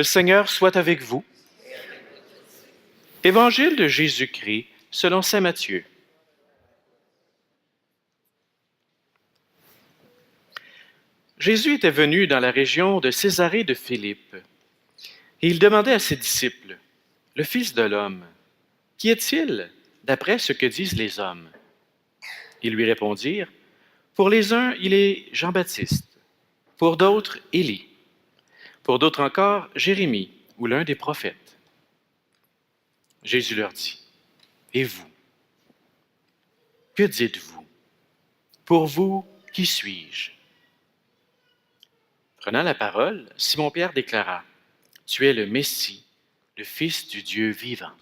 Le Seigneur soit avec vous. Évangile de Jésus-Christ selon saint Matthieu. Jésus était venu dans la région de Césarée de Philippe, et il demandait à ses disciples, « Le Fils de l'homme, qui est-il d'après ce que disent les hommes ?» Ils lui répondirent, « Pour les uns, il est Jean-Baptiste, pour d'autres, Élie, pour d'autres encore, Jérémie ou l'un des prophètes. » Jésus leur dit, « Et vous, que dites-vous? Pour vous, qui suis-je? » Prenant la parole, Simon-Pierre déclara, « Tu es le Messie, le Fils du Dieu vivant. »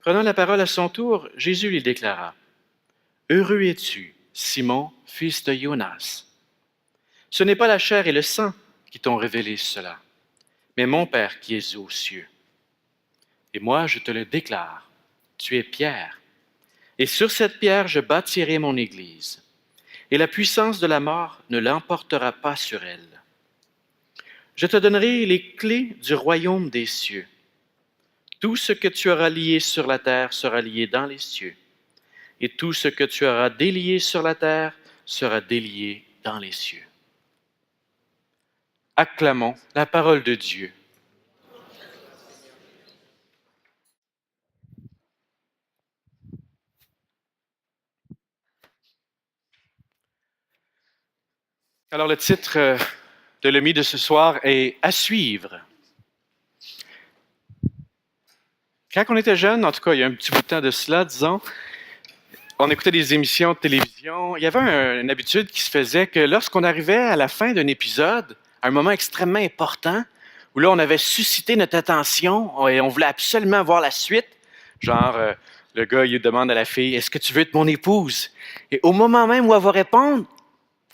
Prenant la parole à son tour, Jésus lui déclara, « Heureux es-tu, Simon, fils de Jonas. Ce n'est pas la chair et le sang qui t'ont révélé cela, mais mon Père qui est aux cieux. Et moi, je te le déclare, tu es Pierre, et sur cette pierre je bâtirai mon Église, et la puissance de la mort ne l'emportera pas sur elle. Je te donnerai les clés du royaume des cieux. Tout ce que tu auras lié sur la terre sera lié dans les cieux, et tout ce que tu auras délié sur la terre sera délié dans les cieux. » Acclamons la parole de Dieu. Alors le titre de l'EMI de ce soir est « À suivre ». Quand on était jeune, en tout cas il y a un petit bout de temps de cela, disons, on écoutait des émissions de télévision. Il y avait une habitude qui se faisait que lorsqu'on arrivait à la fin d'un épisode, à un moment extrêmement important, où là on avait suscité notre attention et on voulait absolument voir la suite, genre le gars il demande à la fille « Est-ce que tu veux être mon épouse? » Et au moment même où elle va répondre,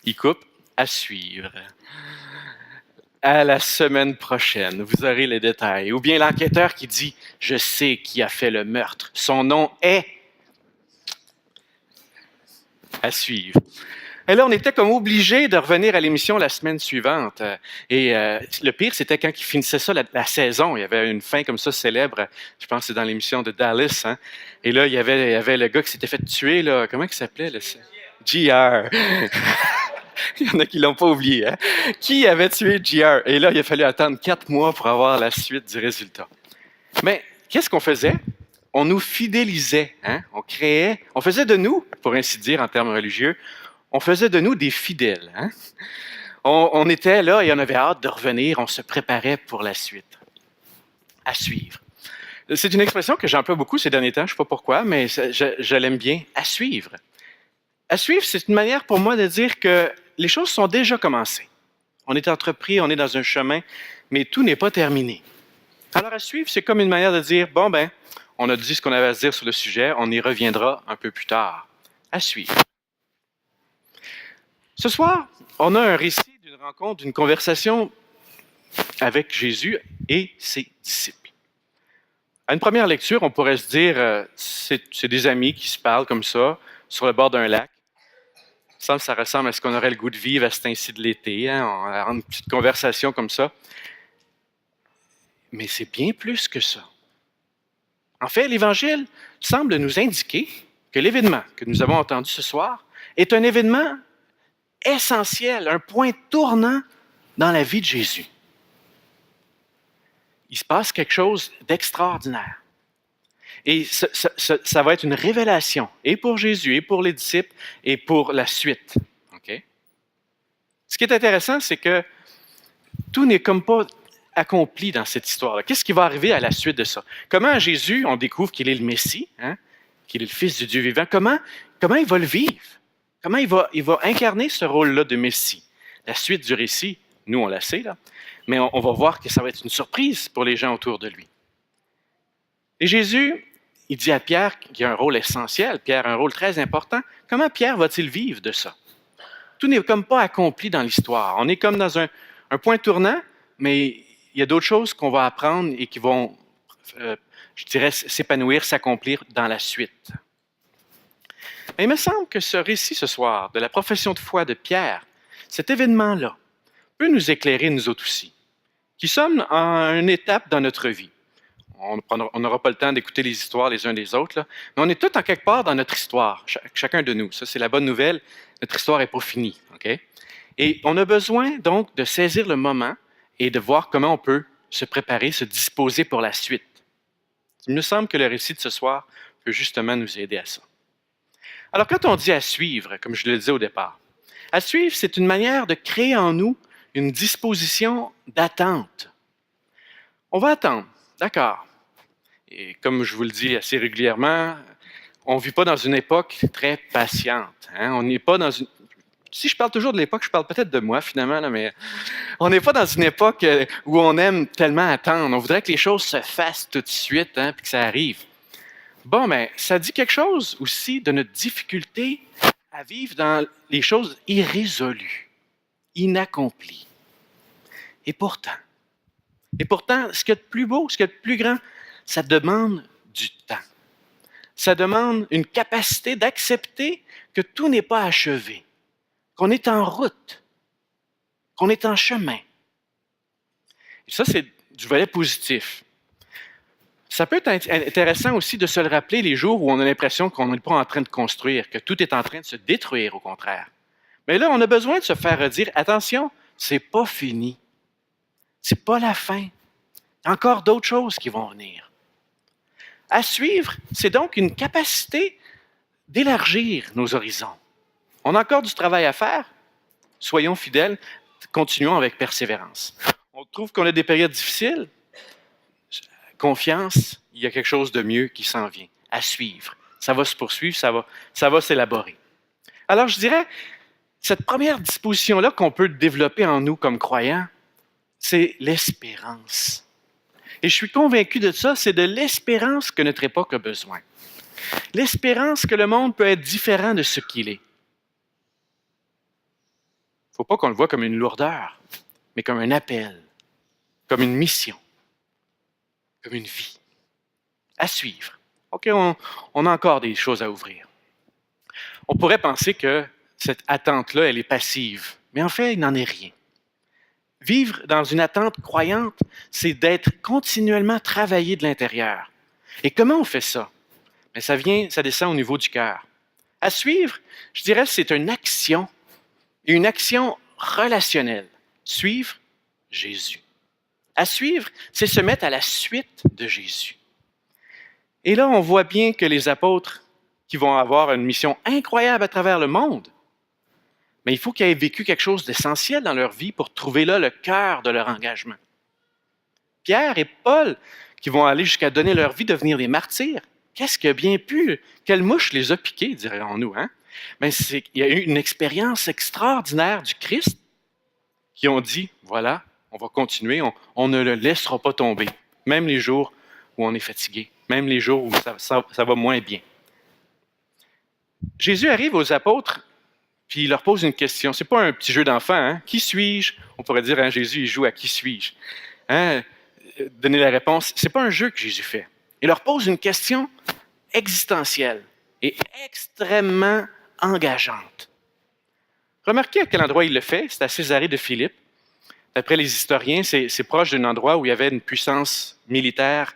il coupe « À suivre ». À la semaine prochaine, vous aurez les détails. Ou bien l'enquêteur qui dit « Je sais qui a fait le meurtre. Son nom est... » À suivre. Et là, on était comme obligé de revenir à l'émission la semaine suivante. Et le pire, c'était quand ils finissaient ça, la saison. Il y avait une fin comme ça célèbre. Je pense que c'est dans l'émission de Dallas. Hein? Et là, il y avait le gars qui s'était fait tuer. Là. Comment il s'appelait? JR. Il y en a qui ne l'ont pas oublié. Hein? Qui avait tué JR? Et là, il a fallu attendre 4 mois pour avoir la suite du résultat. Mais qu'est-ce qu'on faisait? On nous fidélisait. Hein? On faisait de nous, pour ainsi dire en termes religieux, on faisait de nous des fidèles. Hein? On était là et on avait hâte de revenir. On se préparait pour la suite. À suivre. C'est une expression que j'emploie beaucoup ces derniers temps. Je ne sais pas pourquoi, mais je l'aime bien. À suivre. À suivre, c'est une manière pour moi de dire que les choses sont déjà commencées. On est entrepris, on est dans un chemin, mais tout n'est pas terminé. Alors à suivre, c'est comme une manière de dire, bon ben, on a dit ce qu'on avait à se dire sur le sujet, on y reviendra un peu plus tard. À suivre. Ce soir, on a un récit d'une rencontre, d'une conversation avec Jésus et ses disciples. À une première lecture, on pourrait se dire, c'est des amis qui se parlent comme ça, sur le bord d'un lac. Ça ressemble à ce qu'on aurait le goût de vivre à ce temps-ci de l'été. Hein? On a une petite conversation comme ça. Mais c'est bien plus que ça. En fait, l'Évangile semble nous indiquer que l'événement que nous avons entendu ce soir est un événement essentiel, un point tournant dans la vie de Jésus. Il se passe quelque chose d'extraordinaire. Et ça va être une révélation, et pour Jésus, et pour les disciples, et pour la suite. Okay? Ce qui est intéressant, c'est que tout n'est comme pas accompli dans cette histoire-là. Qu'est-ce qui va arriver à la suite de ça? Comment Jésus, on découvre qu'il est le Messie, hein? Qu'il est le Fils du Dieu vivant. Comment il va le vivre? Comment il va incarner ce rôle-là de Messie? La suite du récit, nous, on la sait, là, mais on va voir que ça va être une surprise pour les gens autour de lui. Et Jésus, il dit à Pierre qu'il a un rôle essentiel, Pierre a un rôle très important. Comment Pierre va-t-il vivre de ça? Tout n'est comme pas accompli dans l'histoire. On est comme dans un point tournant, mais il y a d'autres choses qu'on va apprendre et qui vont, je dirais, s'épanouir, s'accomplir dans la suite. Mais il me semble que ce récit ce soir de la profession de foi de Pierre, cet événement-là, peut nous éclairer nous autres aussi. qui sommes à une étape dans notre vie. On n'aura pas le temps d'écouter les histoires les uns des autres, là, mais on est tous en quelque part dans notre histoire, chacun de nous. Ça, c'est la bonne nouvelle. Notre histoire n'est pas finie. OK? Et on a besoin donc de saisir le moment et de voir comment on peut se préparer, se disposer pour la suite. Il me semble que le récit de ce soir peut justement nous aider à ça. Alors, quand on dit à suivre, comme je le disais au départ, à suivre, c'est une manière de créer en nous une disposition d'attente. On va attendre, d'accord. Et comme je vous le dis assez régulièrement, on ne vit pas dans une époque très patiente. Hein? On n'est pas dans une... Si je parle toujours de l'époque, je parle peut-être de moi finalement, là, mais on n'est pas dans une époque où on aime tellement attendre. On voudrait que les choses se fassent tout de suite, hein, puis que ça arrive. Bon, mais ça dit quelque chose aussi de notre difficulté à vivre dans les choses irrésolues, inaccomplies. Et pourtant, ce qu'il y a de plus beau, ce qu'il y a de plus grand, ça demande du temps. Ça demande une capacité d'accepter que tout n'est pas achevé, qu'on est en route, qu'on est en chemin. Et ça, c'est du volet positif. Ça peut être intéressant aussi de se le rappeler les jours où on a l'impression qu'on n'est pas en train de construire, que tout est en train de se détruire au contraire. Mais là, on a besoin de se faire redire, attention, c'est pas fini. C'est pas la fin. Il y a encore d'autres choses qui vont venir. À suivre, c'est donc une capacité d'élargir nos horizons. On a encore du travail à faire. Soyons fidèles, continuons avec persévérance. On trouve qu'on a des périodes difficiles. Confiance, il y a quelque chose de mieux qui s'en vient. À suivre. Ça va se poursuivre, ça va s'élaborer. Alors, je dirais, cette première disposition-là qu'on peut développer en nous comme croyants, c'est l'espérance. Et je suis convaincu de ça, c'est de l'espérance que notre époque a besoin. L'espérance que le monde peut être différent de ce qu'il est. Il ne faut pas qu'on le voit comme une lourdeur, mais comme un appel, comme une mission, comme une vie. À suivre. OK, on a encore des choses à ouvrir. On pourrait penser que cette attente-là, elle est passive, mais en fait, il n'en est rien. Vivre dans une attente croyante, c'est d'être continuellement travaillé de l'intérieur. Et comment on fait ça? Mais ça descend au niveau du cœur. À suivre, je dirais, c'est une action relationnelle. Suivre Jésus. À suivre, c'est se mettre à la suite de Jésus. Et là, on voit bien que les apôtres qui vont avoir une mission incroyable à travers le monde, mais il faut qu'ils aient vécu quelque chose d'essentiel dans leur vie pour trouver là le cœur de leur engagement. Pierre et Paul, qui vont aller jusqu'à donner leur vie, devenir des martyrs, qu'est-ce qui a bien pu? Quelle mouche les a piqués, dirions-nous, hein? Mais il y a eu une expérience extraordinaire du Christ qui ont dit, voilà, on va continuer, on ne le laissera pas tomber, même les jours où on est fatigué, même les jours où ça va moins bien. Jésus arrive aux apôtres, puis il leur pose une question. Ce n'est pas un petit jeu d'enfant. Hein? Qui suis-je? On pourrait dire, hein, Jésus, il joue à qui suis-je? Hein? Donner la réponse. Ce n'est pas un jeu que Jésus fait. Il leur pose une question existentielle et extrêmement engageante. Remarquez à quel endroit il le fait. C'est à Césarée de Philippe. D'après les historiens, c'est proche d'un endroit où il y avait une puissance militaire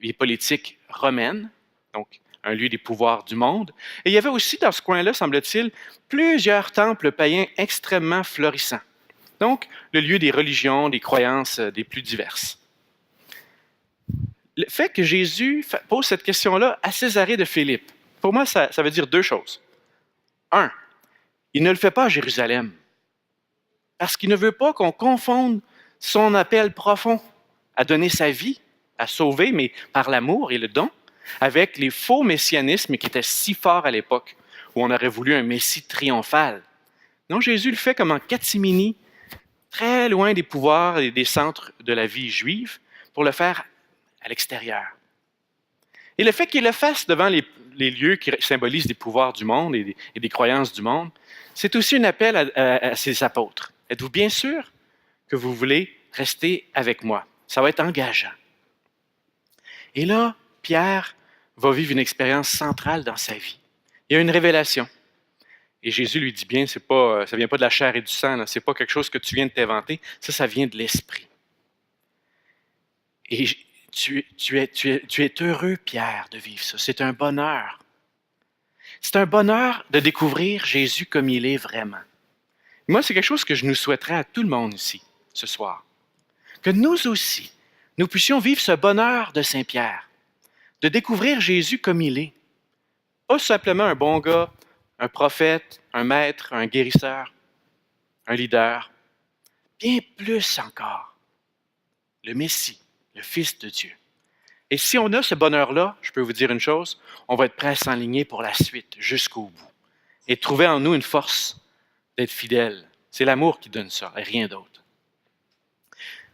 et politique romaine, donc un lieu des pouvoirs du monde. Et il y avait aussi dans ce coin-là, semble-t-il, plusieurs temples païens extrêmement florissants. Donc, le lieu des religions, des croyances des plus diverses. Le fait que Jésus pose cette question-là à Césarée de Philippe, pour moi, ça veut dire deux choses. Un, il ne le fait pas à Jérusalem, parce qu'il ne veut pas qu'on confonde son appel profond à donner sa vie, à sauver, mais par l'amour et le don, avec les faux messianismes qui étaient si forts à l'époque, où on aurait voulu un messie triomphal. Non, Jésus le fait comme en catimini, très loin des pouvoirs et des centres de la vie juive, pour le faire à l'extérieur. Et le fait qu'il le fasse devant les lieux qui symbolisent des pouvoirs du monde et des croyances du monde, c'est aussi un appel à ses apôtres. Êtes-vous bien sûr que vous voulez rester avec moi? Ça va être engageant. Et là, Pierre va vivre une expérience centrale dans sa vie. Il y a une révélation. Et Jésus lui dit bien, ça ne vient pas de la chair et du sang, ce n'est pas quelque chose que tu viens de t'inventer, ça vient de l'Esprit. Et tu es heureux, Pierre, de vivre ça. C'est un bonheur. C'est un bonheur de découvrir Jésus comme il est vraiment. Moi, c'est quelque chose que je nous souhaiterais à tout le monde ici, ce soir. Que nous aussi, nous puissions vivre ce bonheur de Saint-Pierre, de découvrir Jésus comme il est. Pas simplement un bon gars, un prophète, un maître, un guérisseur, un leader. Bien plus encore, le Messie, le Fils de Dieu. Et si on a ce bonheur-là, je peux vous dire une chose, on va être prêt à s'enligner pour la suite, jusqu'au bout. Et trouver en nous une force d'être fidèle. C'est l'amour qui donne ça, et rien d'autre.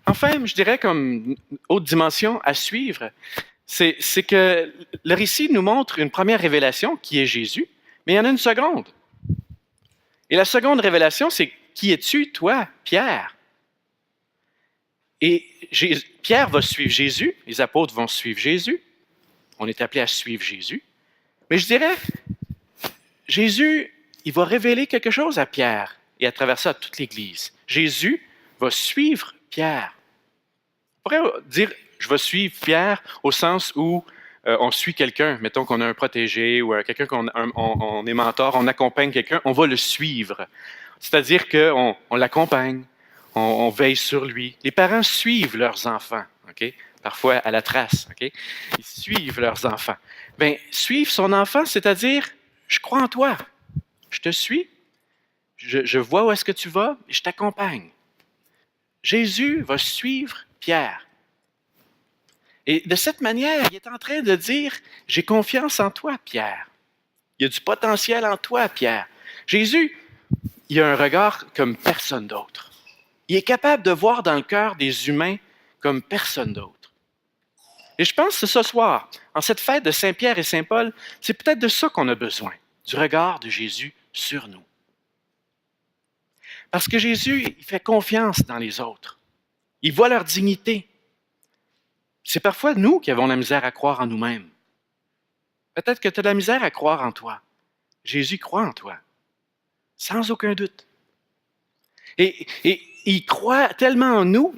Enfin, je dirais comme autre dimension à suivre, c'est que le récit nous montre une première révélation qui est Jésus, mais il y en a une seconde. Et la seconde révélation, c'est qui es-tu, toi, Pierre? Et Pierre va suivre Jésus, les apôtres vont suivre Jésus. On est appelé à suivre Jésus. Mais je dirais, Jésus, il va révéler quelque chose à Pierre et à travers ça à toute l'Église. Jésus va suivre Pierre. On pourrait dire, je vais suivre Pierre au sens où on suit quelqu'un, mettons qu'on a un protégé ou quelqu'un qu'on est mentor, on accompagne quelqu'un, on va le suivre. C'est-à-dire qu'on l'accompagne, on veille sur lui. Les parents suivent leurs enfants, OK? Parfois à la trace, OK? Ils suivent leurs enfants. Bien, suivre son enfant, c'est-à-dire, je crois en toi, je te suis, je vois où est-ce que tu vas et je t'accompagne. Jésus va suivre Pierre. Et de cette manière, il est en train de dire, j'ai confiance en toi, Pierre. Il y a du potentiel en toi, Pierre. Jésus, il a un regard comme personne d'autre. Il est capable de voir dans le cœur des humains comme personne d'autre. Et je pense que ce soir, en cette fête de Saint-Pierre et Saint-Paul, c'est peut-être de ça qu'on a besoin, du regard de Jésus sur nous. Parce que Jésus, il fait confiance dans les autres. Il voit leur dignité. C'est parfois nous qui avons la misère à croire en nous-mêmes. Peut-être que tu as de la misère à croire en toi. Jésus croit en toi, sans aucun doute. Et il croit tellement en nous,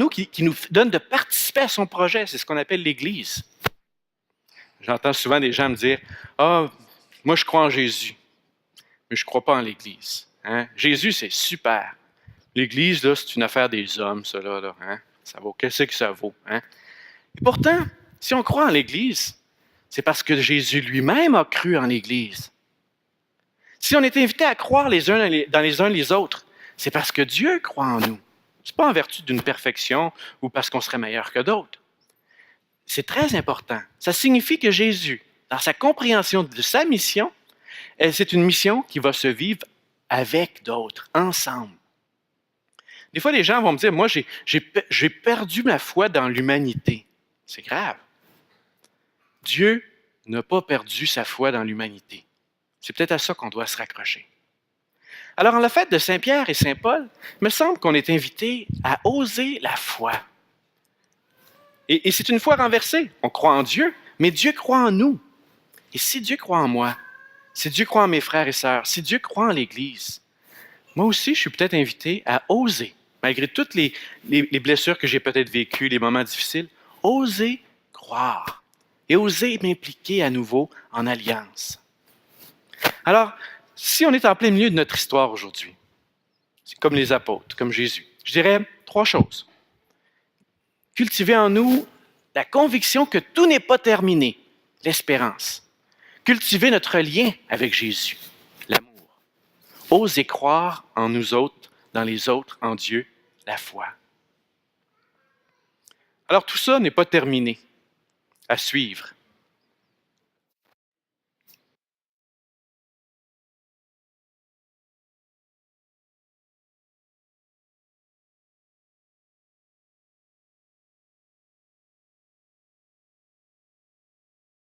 qu'il nous donne de participer à son projet. C'est ce qu'on appelle l'Église. J'entends souvent des gens me dire, « Ah, moi je crois en Jésus, mais je ne crois pas en l'Église. Hein? Jésus, c'est super. L'Église, là, c'est une affaire des hommes, ça, là. Hein? Ça vaut, qu'est-ce que ça vaut? Hein? » Et pourtant, si on croit en l'Église, c'est parce que Jésus lui-même a cru en l'Église. Si on est invité à croire les uns dans les uns les autres, c'est parce que Dieu croit en nous. Ce n'est pas en vertu d'une perfection ou parce qu'on serait meilleur que d'autres. C'est très important. Ça signifie que Jésus, dans sa compréhension de sa mission, c'est une mission qui va se vivre avec d'autres, ensemble. Des fois, les gens vont me dire, moi, j'ai perdu ma foi dans l'humanité. C'est grave. Dieu n'a pas perdu sa foi dans l'humanité. C'est peut-être à ça qu'on doit se raccrocher. Alors, en la fête de Saint-Pierre et Saint-Paul, il me semble qu'on est invité à oser la foi. Et c'est une foi renversée. On croit en Dieu, mais Dieu croit en nous. Et si Dieu croit en moi, si Dieu croit en mes frères et sœurs, si Dieu croit en l'Église, moi aussi, je suis peut-être invité à oser, malgré toutes les blessures que j'ai peut-être vécues, les moments difficiles, oser croire et oser m'impliquer à nouveau en alliance. Alors, si on est en plein milieu de notre histoire aujourd'hui, c'est comme les apôtres, comme Jésus, je dirais 3 choses. Cultiver en nous la conviction que tout n'est pas terminé, l'espérance. Cultiver notre lien avec Jésus, l'amour. Oser croire en nous autres, dans les autres, en Dieu, la foi. Alors tout ça n'est pas terminé à suivre.